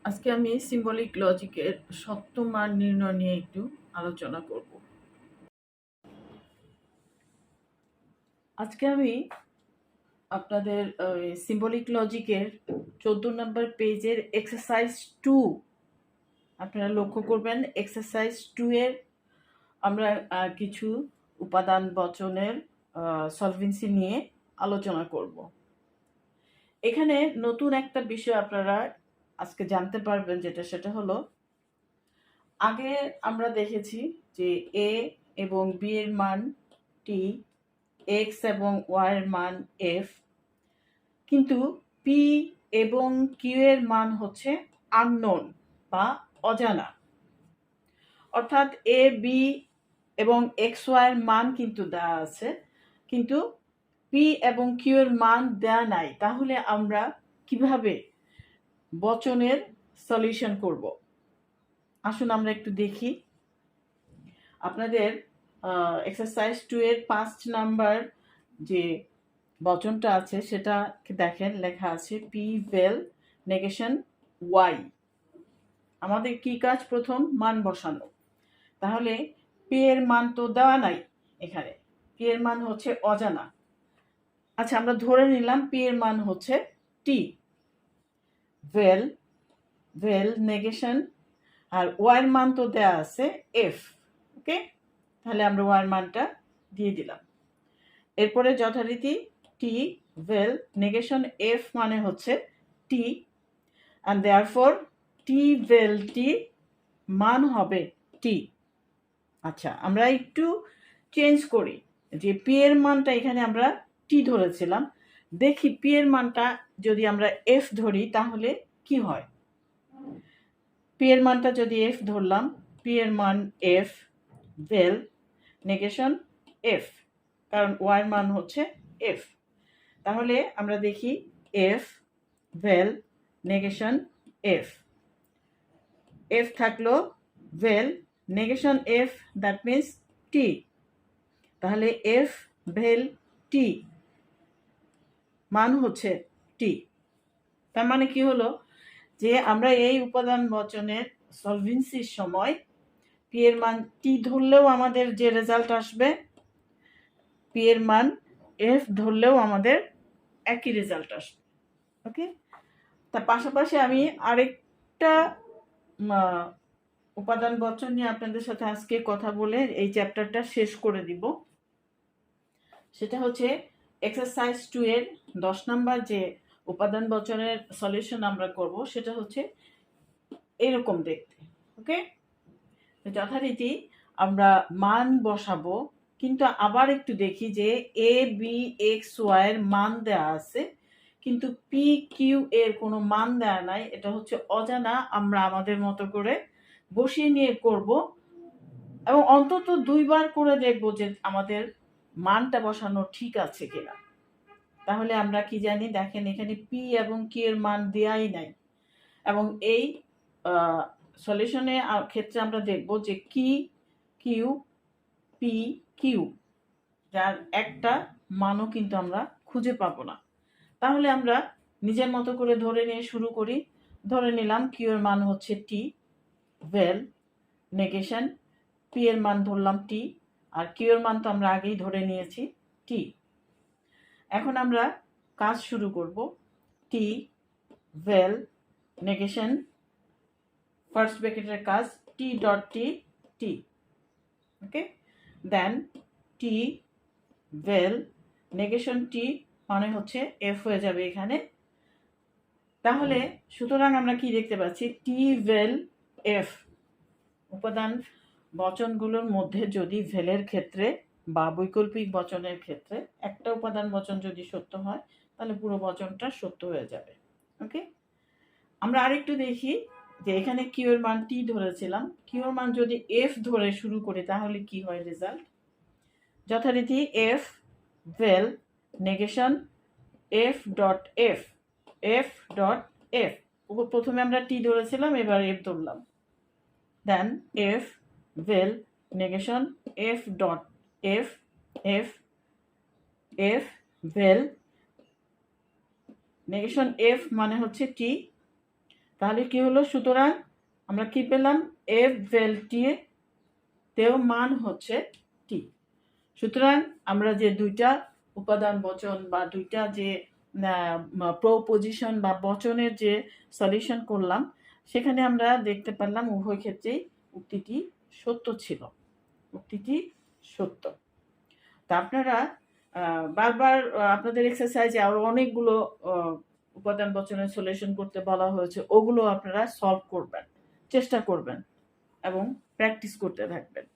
আজকে আমি সিম্বলিক লজিকের সত্য মান নির্ণয় নিয়ে একটু আলোচনা করব। আজকে আমি আপনাদের সিম্বলিক লজিকের 14 নম্বর পেজের এক্সারসাইজ 2 আপনারা লক্ষ্য করবেন। এক্সারসাইজ 2 এর আমরা কিছু উপাদান বচনের সলভেন্সি নিয়ে আলোচনা করব। এখানে নতুন একটা বিষয় আপনারা আজকে জানতে পারবেন, সেটা হলো আগে আমরা দেখেছি যে এ এবং বি এর মান টি, এক্স এবং ওয়াই এর মান এফ, কিন্তু পি এবং কিউ এর মান হচ্ছে আননোন বা অজানা। অর্থাৎ এ বি এবং এক্স ওয়াই এর মান কিন্তু দেওয়া আছে, কিন্তু পি এবং কিউ এর মান দেওয়া নাই। তাহলে আমরা কিভাবে বচনের সলিউশন করব? আসুন আমরা একটু দেখি। আপনাদের এক্সারসাইজ 2 এর 5 নাম্বার যে বচনটা আছে সেটা দেখেন, লেখা আছে পি ভেল নেগেশন ওয়াই। আমাদের কি কাজ? প্রথম মান বসানো। তাহলে পি এর মান তো দেওয়া নাই, এখানে পি এর মান হচ্ছে অজানা। আচ্ছা, আমরা ধরে নিলাম পি এর মান হচ্ছে টি। ভেল ভেল নেগেশন, আর ওয়াই এর মান তো দেওয়া আছে এফ। ওকে, তাহলে আমরা ওয়াই এর মানটা দিয়ে দিলাম। এরপরে যথারীতি টি ভেল নেগেশন এফ মানে হচ্ছে টি, অ্যান্ড দেয়ারফর টি ভেল টি মান হবে টি। আচ্ছা, আমরা একটু চেঞ্জ করি, যে পি এর মানটা এখানে আমরা টি ধরেছিলাম, দেখি পি এর মানটা যদি আমরা এফ ধরি তাহলে কি হয়। পি এর মানটা যদি এফ ধরলাম, পি এর মান এফ ভেল নেগেশন এফ, কারণ ওয়াই এর মান হচ্ছে এফ। তাহলে আমরা দেখি এফ ভেল নেগেশন এফ, এফ থাকলো ভেল negation F, that means T. তাহলে এফ ভেল টি মান হচ্ছে টি। তার মানে কি হলো, যে আমরা এই উপাদান বচনের সলভেন্সির সময় পি এর মান টি ধরলেও আমাদের যে রেজাল্ট আসবে, পি এর মান এফ ধরলেও আমাদের একই রেজাল্ট আসবে। ওকে, তার পাশাপাশি আমি আরেকটা উপাদান বচন নিয়ে আপনাদের সাথে আজকে কথা বলে এই চ্যাপ্টারটা শেষ করে দিব। সেটা হচ্ছে এক্সারসাইজ 2 এর 10 নাম্বার যে উপাদান বচনের সলিউশন আমরা করব, সেটা হচ্ছে এরকম দেখতে। ওকে, যথারীতি আমরা মান বসাবো, কিন্তু আবার একটু দেখি যে এ বি এক্স ওয়াই এর মান দেওয়া আছে, কিন্তু পি কিউ এর কোনো মান দেওয়া নাই। এটা হচ্ছে অজানা, আমরা আমাদের মতো করে বসিয়ে নিয়ে করব, এবং অন্তত 2 বার করে দেখব যে আমাদের মানটা বসানো ঠিক আছে কিনা। তাহলে আমরা কি জানি, দেখেন এখানে পি এবং কিউ এর মান দেওয়াই নাই, এবং এই সলিউশনের ক্ষেত্রে আমরা দেখব যে কি কিউ পি কিউ, যার একটা মানও কিন্তু আমরা খুঁজে পাবো না। তাহলে আমরা নিজের মতো করে ধরে নিয়ে শুরু করি। ধরে নিলাম কিউ এর মান হচ্ছে টি ভেল নেগেশন, পি এর মান ধরলাম টি, আর কিউ এর মান তো আমরা আগেই ধরে নিয়েছি টি। এখন আমরা কাজ শুরু করব। টি ভেল নেগেশন, ফার্স্ট ব্র্যাকেটের কাজ টি ডট টি টি। ওকে, দেন টি ভেল নেগেশন টি মানে হচ্ছে এফ হয়ে যাবে এখানে। তাহলে সুতরাং আমরা কি দেখতে পাচ্ছি, টি ভেল এফ। উপাদান বচনগুলোর মধ্যে যদি ভেলের ক্ষেত্রে বা বৈকল্পিক বচনের ক্ষেত্রে একটা উপাদান বচন যদি সত্য হয়, তাহলে পুরো বচনটা সত্য হয়ে যাবে। ওকে, আমরা আরেকটু দেখি যে এখানে কিউ এর মান টি ধরেছিলাম, কিউ এর মান যদি এফ ধরে শুরু করি তাহলে কি হয় রেজাল্ট। যথারীতি এফ ভেল negation F dot F, F dot F. প্রথমে আমরা টি ধরেছিলাম, এবার এফ ধরলাম। দেন এফ ভেল negation F dot F, F F ভেল নেগেশন এফ মানে হচ্ছে টি, তাহলে কি হলো? সুতরাং আমরা কি পেলাম? এফ ভেল টি তেও মান হচ্ছে টি। সুতরাং আমরা যে দুইটা উপাদান বচন বা দুইটা যে প্রপোজিশন বা বচনের যে সলিউশন করলাম, সেখানে আমরা দেখতে পারলাম উভয় ক্ষেত্রেই উক্তিটি সত্য ছিল, উক্তিটি সত্য। তা আপনারা বারবার আপনাদের এক্সারসাইজে আরো অনেকগুলো উপাদান বচনের সলিউশন করতে বলা হয়েছে, ওগুলো আপনারা সলভ করবেন, চেষ্টা করবেন এবং প্র্যাকটিস করতে থাকবেন।